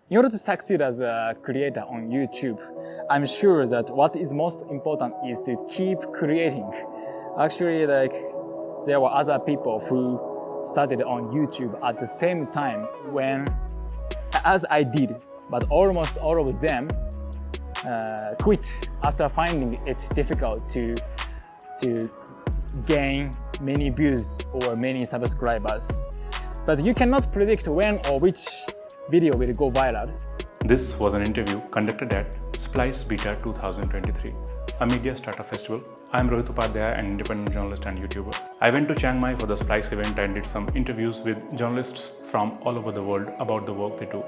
In order to succeed as a creator on YouTube, I'm sure that what is most important is to keep creating. Actually, there were other people who started on YouTube at the same time as I did, but almost all of them quit after finding it difficult to gain many views or many subscribers. But you cannot predict when or which video will go viral. This was an interview conducted at Splice Beta 2023, a media startup festival. I am Rohit Upadhyaya, an independent journalist and YouTuber. I went to Chiang Mai for the Splice event and did some interviews with journalists from all over the world about the work they do.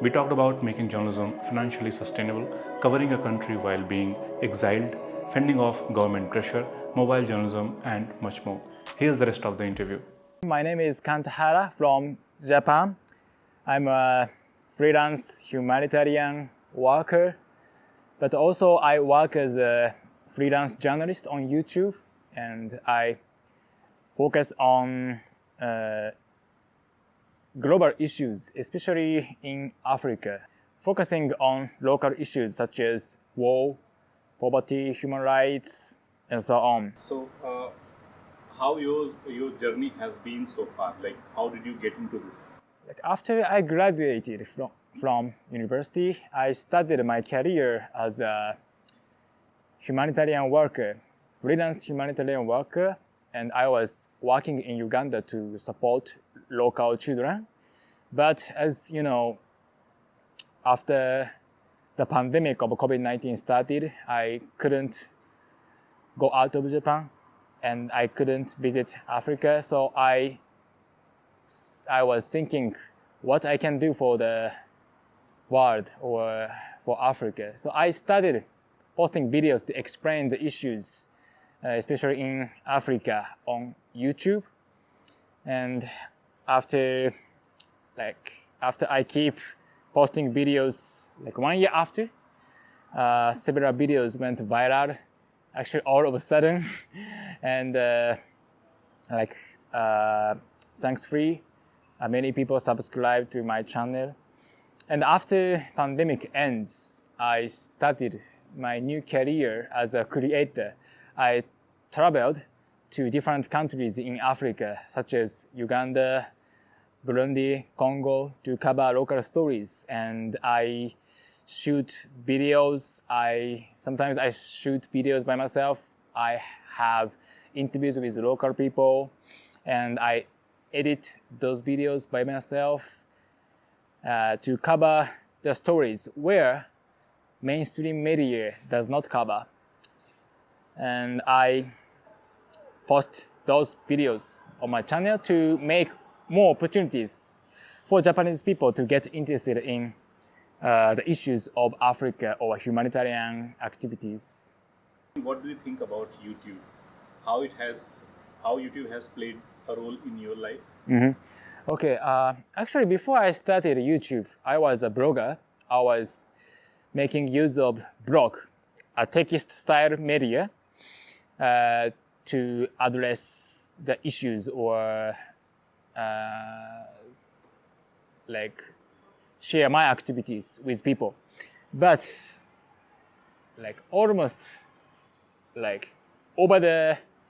We talked about making journalism financially sustainable, covering a country while being exiled, fending off government pressure, mobile journalism, and much more. Here's the rest of the interview. My name is Kantahara from Japan. I'm a freelance humanitarian worker, but also I work as a freelance journalist on YouTube, and I focus on global issues, especially in Africa, focusing on local issues such as war, poverty, human rights, and so on. So, how your journey has been so far? Like, how did you get into this? After I graduated from university, I started my career as a humanitarian worker, freelance humanitarian worker, and I was working in Uganda to support local children. But as you know, after the pandemic of COVID-19 started, I couldn't go out of Japan and I couldn't visit Africa. So I was thinking what I can do for the world or for Africa. So I started posting videos to explain the issues, especially in Africa, on YouTube. And after I keep posting videos, like 1 year after, several videos went viral, actually all of a sudden. And thanks many people subscribe to my channel. And after pandemic ends, I started my new career as a creator. I traveled to different countries in Africa, such as Uganda, Burundi, Congo, to cover local stories. And I shoot videos. Sometimes I shoot videos by myself. I have interviews with local people, and I edit those videos by myself to cover the stories where mainstream media does not cover. And I post those videos on my channel to make more opportunities for Japanese people to get interested in the issues of Africa or humanitarian activities. What do you think about YouTube? How YouTube has played a role in your life? Okay, actually before I started YouTube, I was a blogger. I was making use of blog, a text-style media, to address the issues or share my activities with people. But almost over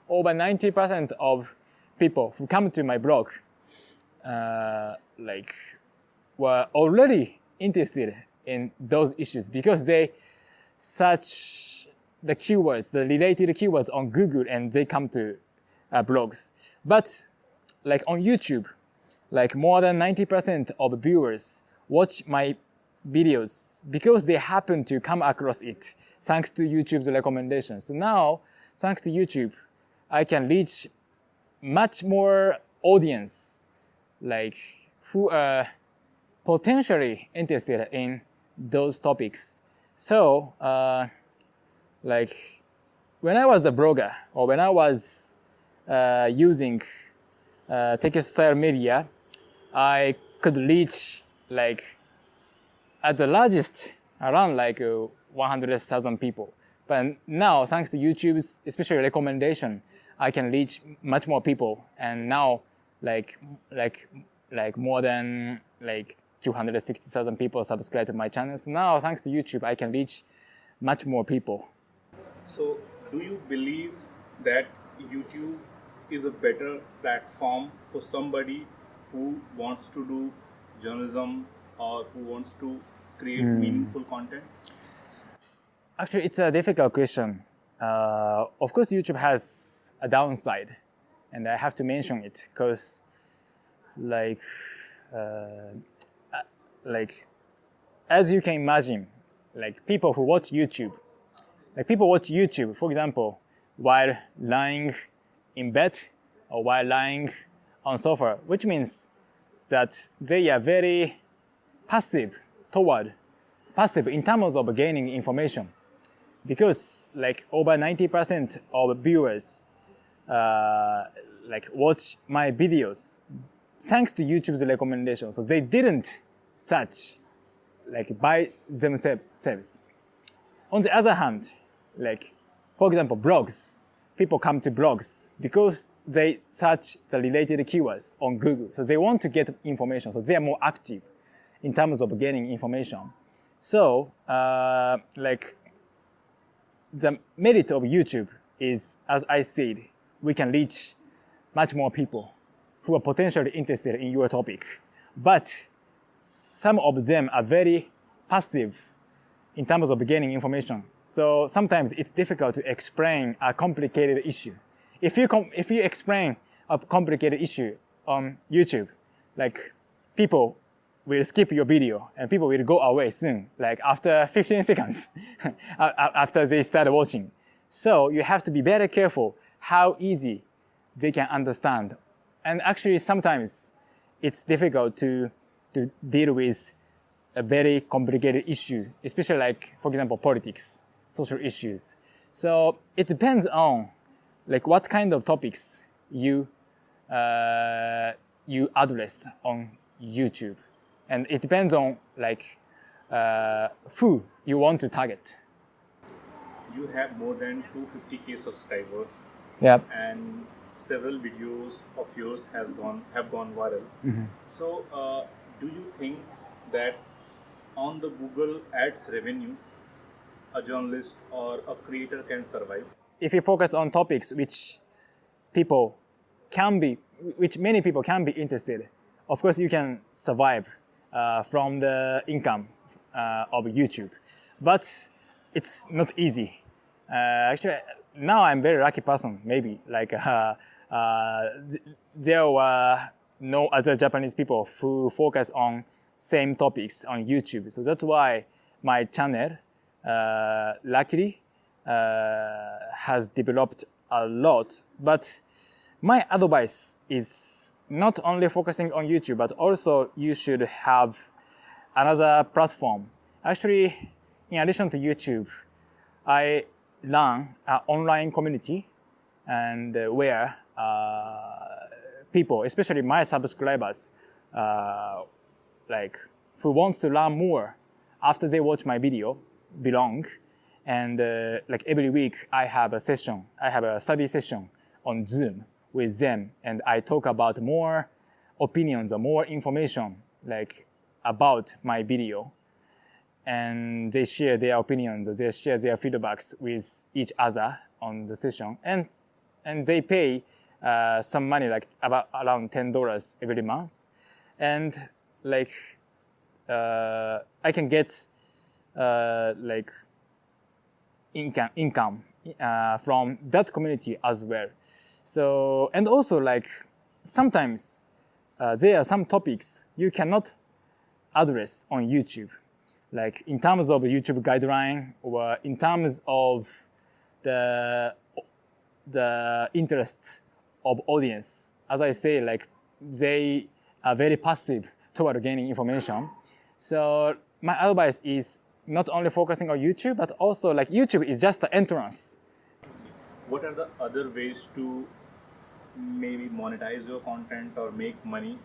90% of people who come to my blog were already interested in those issues because they search the keywords, the related keywords on Google, and they come to blogs. But on YouTube, more than 90% of viewers watch my videos because they happen to come across it thanks to YouTube's recommendations. So now, thanks to YouTube, I can reach much more audience who are potentially interested in those topics. So when I was a blogger or when I was using text-style media, I could reach at the largest around 100,000 people. But now, thanks to YouTube's especially recommendation, I can reach much more people. And now, more than 260,000 people subscribe to my channel. So now, thanks to YouTube, I can reach much more people. So, do you believe that YouTube is a better platform for somebody who wants to do journalism or who wants to create meaningful content? Actually, it's a difficult question. Of course, YouTube has a downside, and I have to mention it because, like as you can imagine, like people watch YouTube, for example, while lying in bed or while lying on sofa, which means that they are very passive in terms of gaining information, because like over 90% of viewers watch my videos thanks to YouTube's recommendation. So they didn't search by themselves. On the other hand, for example, blogs. People come to blogs because they search the related keywords on Google. So they want to get information. So they are more active in terms of gaining information. So, the merit of YouTube is, as I said, we can reach much more people who are potentially interested in your topic. But some of them are very passive in terms of gaining information. So sometimes it's difficult to explain a complicated issue. If you explain a complicated issue on YouTube, people will skip your video and people will go away soon, after 15 seconds, after they start watching. So you have to be very careful how easy they can understand. And actually sometimes it's difficult to deal with a very complicated issue, especially for example, politics, social issues. So it depends on what kind of topics you address on YouTube. And it depends on who you want to target. You have more than 250k subscribers. Yep. And several videos of yours have gone viral. Mm-hmm. So, do you think that on the Google Ads revenue, a journalist or a creator can survive? If you focus on topics which many people can be interested, of course you can survive from the income of YouTube. But it's not easy. Actually, now I'm a very lucky person, maybe. There were no other Japanese people who focus on same topics on YouTube. So that's why my channel, luckily, has developed a lot. But my advice is not only focusing on YouTube, but also you should have another platform. Actually, in addition to YouTube, I run an online community, and where people, especially my subscribers, who wants to learn more after they watch my video, belong. And every week I have a study session on Zoom with them, and I talk about more opinions or more information about my video. And they share their opinions, or they share their feedbacks with each other on the session. And they pay some money, around $10 every month. And I can get income from that community as well. So, and also sometimes there are some topics you cannot address on YouTube. In terms of YouTube guideline, or in terms of the interests of audience. As I say, they are very passive toward gaining information. So my advice is not only focusing on YouTube, but also YouTube is just the entrance. What are the other ways to maybe monetize your content or make money?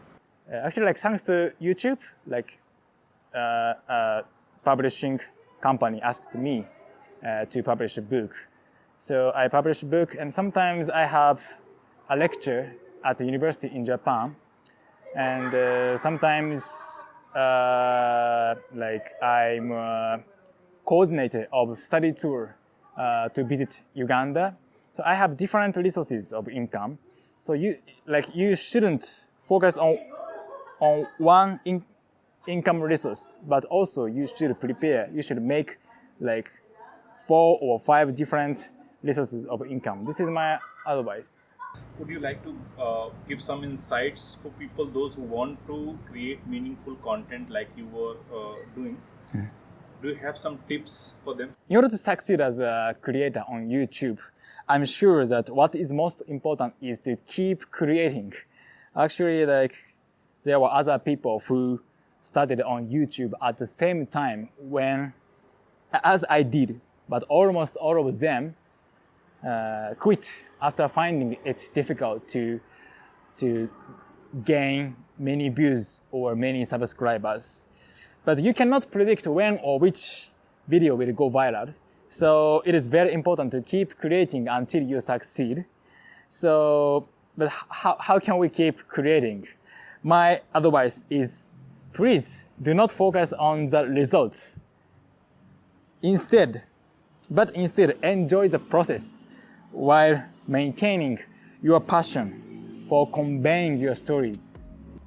Actually, thanks to YouTube, publishing company asked me to publish a book. So I publish a book, and sometimes I have a lecture at the university in Japan, and sometimes like I'm a coordinator of study tour to visit Uganda. So I have different resources of income. So you shouldn't focus on one income resource, but also you should prepare. You should make like 4 or 5 different resources of income. This is my advice. Would you like to give some insights for people, those who want to create meaningful content like you were doing? Do you have some tips for them? In order to succeed as a creator on YouTube, I'm sure that what is most important is to keep creating. Actually, like there were other people who started on YouTube at the same time as I did, but almost all of them quit after finding it difficult to gain many views or many subscribers. But you cannot predict when or which video will go viral. So it is very important to keep creating until you succeed. So, but how can we keep creating? My advice is, please do not focus on the results. Instead enjoy the process while maintaining your passion for conveying your stories.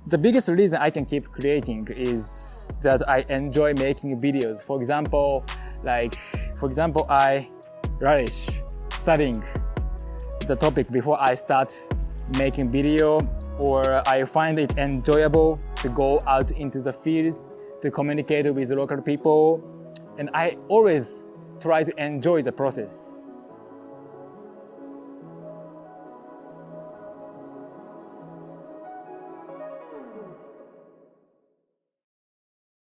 The biggest reason I can keep creating is that I enjoy making videos. For example, I relish studying the topic before I start making video, or I find it enjoyable to go out into the fields to communicate with local people. And I always try to enjoy the process.